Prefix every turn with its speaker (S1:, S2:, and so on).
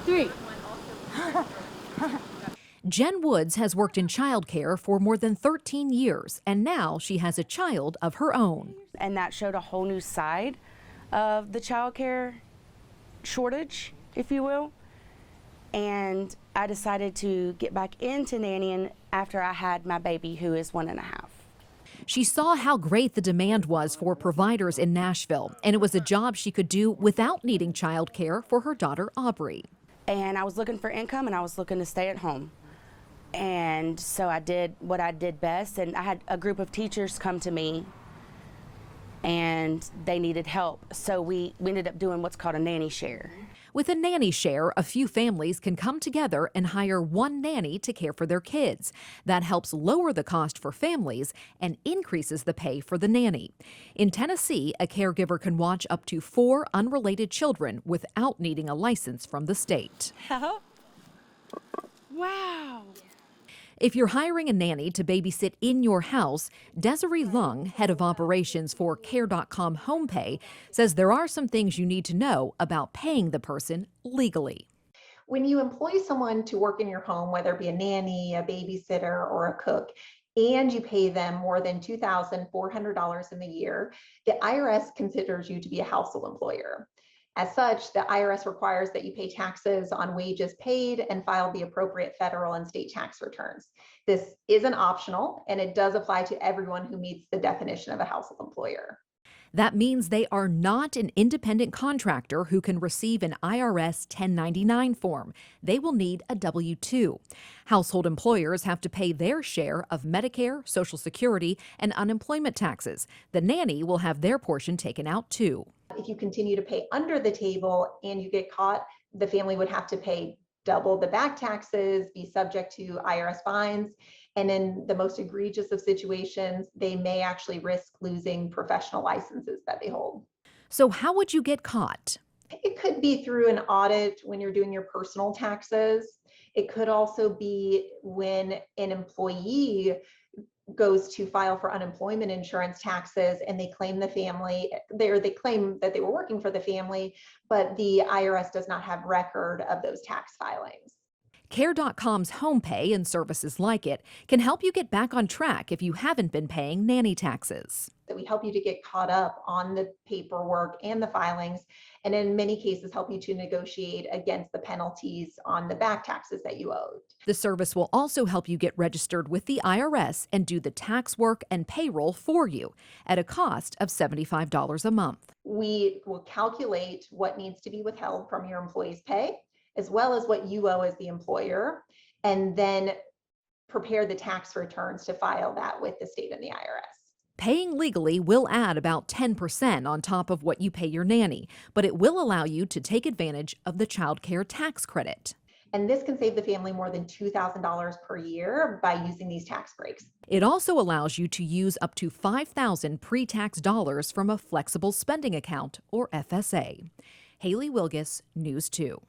S1: 3.
S2: Jen Woods has worked in childcare for more than 13 years, and now she has a child of her own.
S1: And that showed a whole new side of the childcare shortage, if you will. And I decided to get back into nannying after I had my baby, who is 1.5.
S2: She saw how great the demand was for providers in Nashville, and it was a job she could do without needing childcare for her daughter, Aubrey.
S1: And I was looking for income, and I was looking to stay at home. And so I did what I did best, and I had a group of teachers come to me, and they needed help. So we ended up doing what's called a nanny share.
S2: With a nanny share, a few families can come together and hire one nanny to care for their kids. That helps lower the cost for families and increases the pay for the nanny. In Tennessee, a caregiver can watch up to 4 unrelated children without needing a license from the state.
S1: Wow.
S2: If you're hiring a nanny to babysit in your house, Desiree Lung, head of operations for Care.com HomePay, says there are some things you need to know about paying the person legally.
S3: When you employ someone to work in your home, whether it be a nanny, a babysitter, or a cook, and you pay them more than $2,400 in the year, the IRS considers you to be a household employer. As such, the IRS requires that you pay taxes on wages paid and file the appropriate federal and state tax returns. This isn't optional, and it does apply to everyone who meets the definition of a household employer.
S2: That means they are not an independent contractor who can receive an IRS 1099 form. They will need a W-2. Household employers have to pay their share of Medicare, Social Security, and unemployment taxes. The nanny will have their portion taken out too.
S3: If you continue to pay under the table and you get caught, the family would have to pay double the back taxes, be subject to IRS fines, and in the most egregious of situations, they may actually risk losing professional licenses that they hold.
S2: So how would you get caught?
S3: It could be through an audit when you're doing your personal taxes. It could also be when an employee goes to file for unemployment insurance taxes and they claim the family, they claim that they were working for the family, but the IRS does not have record of those tax filings.
S2: Care.com's HomePay and services like it can help you get back on track if you haven't been paying nanny taxes.
S3: We help you to get caught up on the paperwork and the filings, and in many cases help you to negotiate against the penalties on the back taxes that you owed.
S2: The service will also help you get registered with the IRS and do the tax work and payroll for you at a cost of $75 a month.
S3: We will calculate what needs to be withheld from your employee's pay, as well as what you owe as the employer, and then prepare the tax returns to file that with the state and the IRS.
S2: Paying legally will add about 10% on top of what you pay your nanny, but it will allow you to take advantage of the child care tax credit.
S3: And this can save the family more than $2,000 per year by using these tax breaks.
S2: It also allows you to use up to $5,000 pre-tax dollars from a flexible spending account or FSA. Haley Wilgus, News 2.